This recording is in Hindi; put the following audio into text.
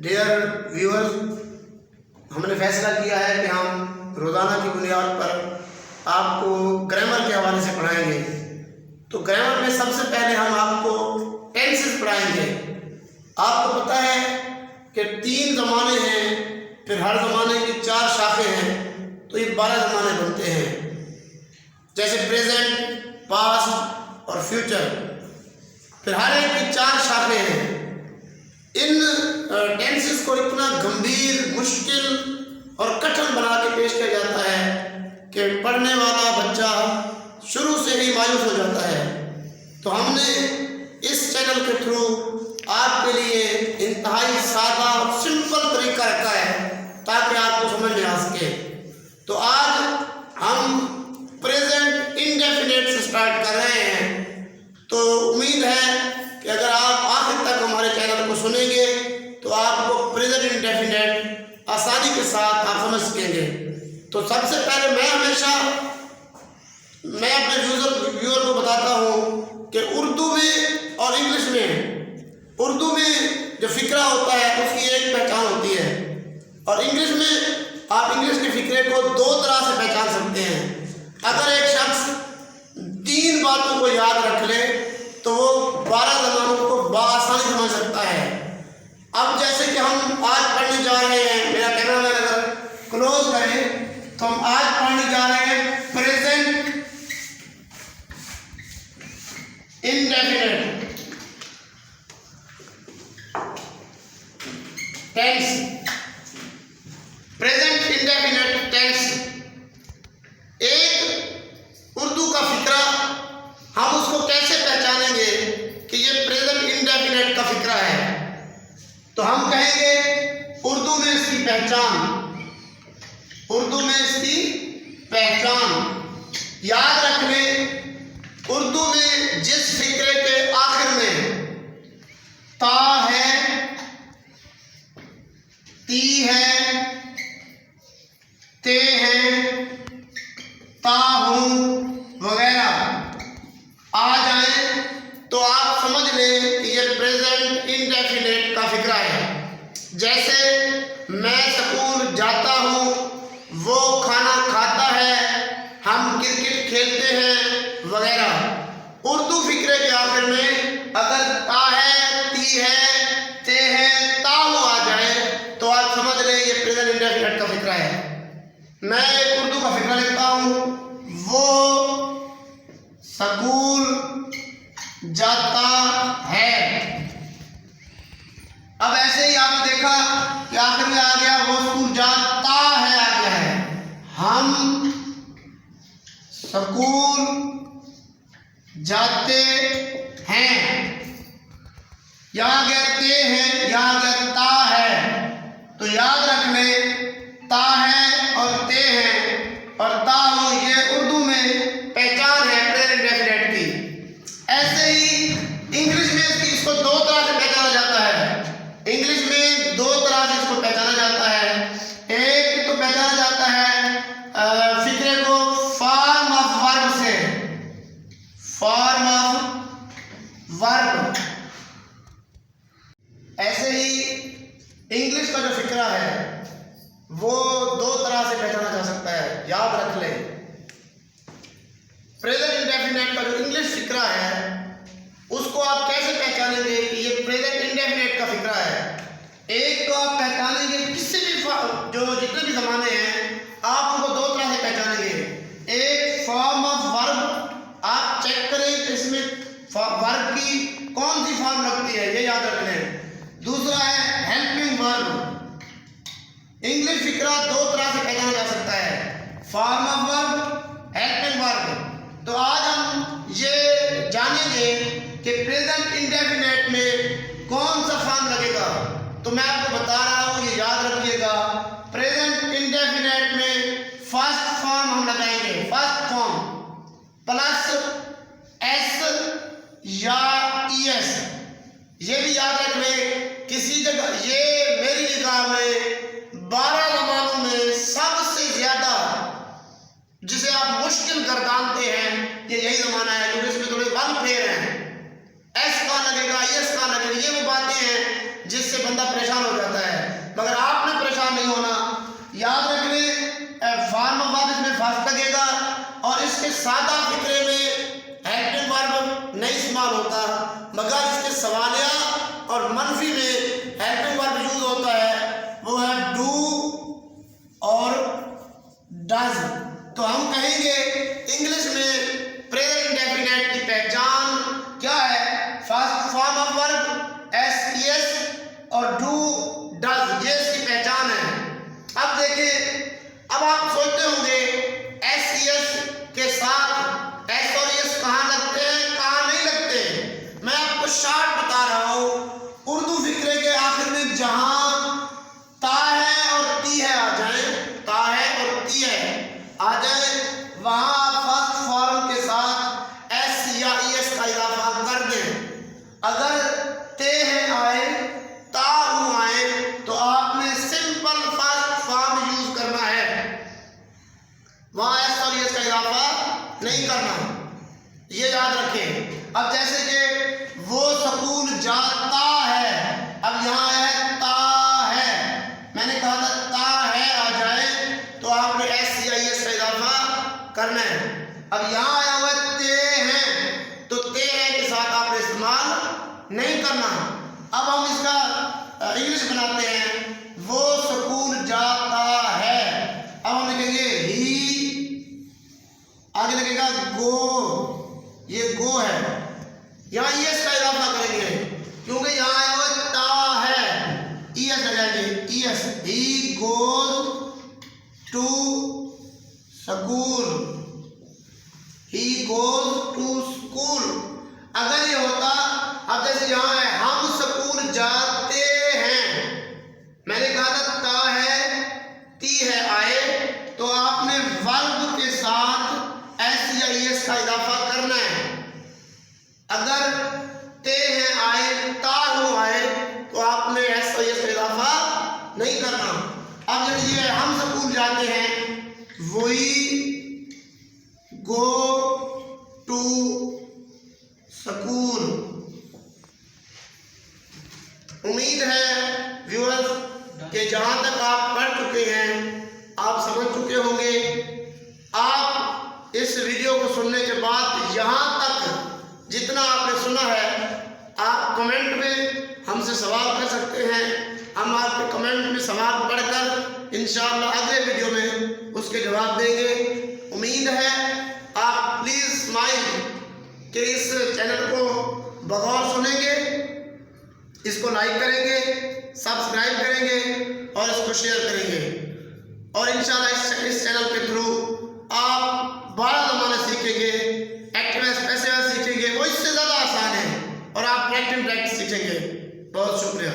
डियर व्यूअर्स, हमने फैसला किया है कि हम रोज़ाना की बुनियाद पर आपको ग्रामर के हवाले से पढ़ाएंगे। तो ग्रामर में सबसे पहले हम आपको टेंसेस पढ़ाएंगे। आपको पता है कि 3 ज़माने हैं, फिर हर ज़माने की 4 शाखें हैं, तो ये 12 ज़माने बनते हैं, जैसे प्रेजेंट, पास्ट और फ्यूचर। फिर हर एक की 4 शाखें हैं। इन टेंसेस को इतना गंभीर, मुश्किल और कठिन बना के पेश किया जाता है कि पढ़ने वाला बच्चा शुरू से ही मायूस हो जाता है। तो हमने इस चैनल के थ्रू आपके लिए इंतहाई सादा और सिंपल तरीका रखा है ताकि आपको समझ में आ सके। तो आज हम प्रेजेंट इंडेफिनिट से स्टार्ट कर रहे हैं। तो उम्मीद है कि अगर आप आखिर तक हमारे चैनल को सुनेंगे तो आपको प्रेजेंट इंडेफिनिट आसानी के साथ आप समझ सकेंगे। तो सबसे पहले मैं अपने व्यूअर को बताता हूँ कि उर्दू में और इंग्लिश में, उर्दू में जो फिक्रा होता है उसकी एक पहचान होती है, और इंग्लिश में आप इंग्लिश के फिक्रे को 2 तरह से पहचान सकते हैं। अगर एक शख्स 3 बातों को याद रख ले तो वो 12 ज़मानों को बआसानी समझ सकता है। अब जैसे कि हम आज पढ़ने जा रहे हैं, मेरा कैमरा मैन अगर क्लोज करें तो हम आज पढ़ने जा रहे हैं present indefinite tense. Present indefinite tense एक उर्दू का फिक्रा। हम उसको कैसे पहचानेंगे कि ये प्रेजेंट इंडेफिनिट का फिक्रा है? तो हम कहेंगे उर्दू में इसकी पहचान, उर्दू में इसकी पहचान याद रख लें। उर्दू में जिस फिक्रे के आखिर में ता है, ती है, ते है, ता हूं वगैरह आ जाए तो आप समझ लें कि ये प्रेजेंट इंडेफिनिट का फिक्रा है। जैसे मैं स्कूल जाता हूँ, वो खाना खाता है, हम क्रिकेट खेलते हैं वगैरह। उर्दू फिक्रे के आखिर में अगर ता है, ती है, ते है, ताहू आ जाए तो आप समझ लें ये प्रेजेंट इंडेफिनिट का फिक्रा है। मैं एक उर्दू का फिक्रा लिखता हूँ, वो स्कूल जाता है। अब ऐसे ही आपने देखा कि आखिर में आ गया वो स्कूल जाता है, आ गया है। हम स्कूल जाते हैं, यहाँ गया ते हैं, यहाँ गया ता है। तो याद रख लें ता है और ते हैं और ता हो, ये उर्दू में पहचान है प्रेजेंट इंडेफिनिट की। ऐसे ही इंग्लिश में इसको 2 तरह से पहचाना जाता है। इंग्लिश में 2 तरह से इसको पहचाना जाता है। एक तो पहचाना जाता है फिक्रे को फॉर्म ऑफ वर्ब से, फॉर्म ऑफ वर्ब। ऐसे ही इंग्लिश का जो फिक्रा है वो 2 तरह से पहचाना जा सकता है, याद रख लें। प्रेजेंट इंडेफिनिट का जो इंग्लिश फिक्रा है उसको आप कैसे पहचानेंगे कि ये प्रेजेंट इंडेफिनिट का फिक्रा है? एक तो आप पहचानेंगे किसी भी जो जितने भी ज़माने हैं आप उनको 2 तरह से पहचानेंगे। एक फॉर्म ऑफ वर्ब, आप चेक करें कि इसमें वर्ब की कौन सी फॉर्म लगती है, ये याद रख लें। दूसरा है हेल्पिंग वर्ब। इंग्लिश फिक्रा 2 तरह से पहचाना जा सकता है, form of verb, helping verb. तो आज हम ये जानेंगे कि प्रेजेंट इंडेफिनिट में कौन सा फॉर्म लगेगा। तो मैं आपको बता रहा हूँ, ये याद रखिएगा। प्रेजेंट इंडेफिनिट में फर्स्ट फॉर्म हम लगाएंगे, फर्स्ट फॉर्म प्लस एस या ईएस। ये भी याद रख लें। किसी जगह ये मेरी निगाह में 12 ज़मानों में सबसे ज्यादा जिसे आप मुश्किल गर्दानते हैं ये यही ज़माना है, क्योंकि इसमें थोड़े 1 फेर हैं। एस का लगेगा, एस का लगेगा, ये वो बातें हैं जिससे बंदा परेशान हो जाता है। डज, ये इसकी पहचान है। अब देखिए, अब आप सोचते होंगे एस के साथ एस और एस कहाँ लगते हैं, कहाँ नहीं लगते हैं। मैं आपको शॉर्ट बता रहा हूँ, उर्दू फिक्रे के आखिर में जहां ता है और ती है आ जाए, ता है और ती है आ जाए, वहां फर्स्ट फॉर्म के साथ एस या एस का इजाफा कर दें। अगर ते है आए, ता हूं आए, तो आपने सिंपल फर्स्ट फॉर्म यूज करना है, वहां एस और एस का इजाफा नहीं करना, ये याद रखें। अब जैसे कि वो स्कूल जाता है, अब यहाँ है ता है, मैंने कहा था ता है आ जाए तो आपने एस या एस का इजाफा करना है। अब यहाँ आया हुआ ते हैं, तो ते है के साथ आपने इस्तेमाल नहीं करना। अब हम इसका इंग्लिश बनाते हैं, वो स्कूल जाता है। अब हम लिखेंगे ही, आगे लगेगा गो, ये गो है, यहाँ एस का इजाफा करेंगे क्योंकि यहाँ आया हुआ ता है, एस आ जाएंगे, S. He goes to school, he goes to school. अगर ये होता, अब जैसे यहाँ है हम स्कूल जाते हैं, मैंने कहा था ता है ती है आए, तो आपने वर्ब के साथ एस या एस का इजाफा करना है। अगर ते हैं आए, ता हो आए, तो आपने एस और एस का इजाफा नहीं करना। अब जब ये हम स्कूल जाते हैं, वही गो टू स्कूल। उम्मीद है व्यूअर्स कि जहां तक आप पढ़ चुके हैं आप समझ चुके होंगे। आप इस वीडियो को सुनने के बाद यहां तक जितना आपने सुना है, आप कमेंट में हमसे सवाल कर सकते हैं, हम आपके कमेंट में सवाल पढ़कर इंशाअल्लाह अगले वीडियो में उसके जवाब देंगे। उम्मीद है आप प्लीज़ स्माइल के इस चैनल को बगौर सुनेंगे, इसको लाइक करेंगे, सब्सक्राइब करेंगे और इसको शेयर करेंगे। और इंशाअल्लाह इस चैनल के थ्रू आप 12 ज़माने सीखेंगे, एक्टिव पैसे सीखेंगे, वो इससे ज़्यादा आसान है, और आप प्रैक्टिस सीखेंगे। बहुत शुक्रिया।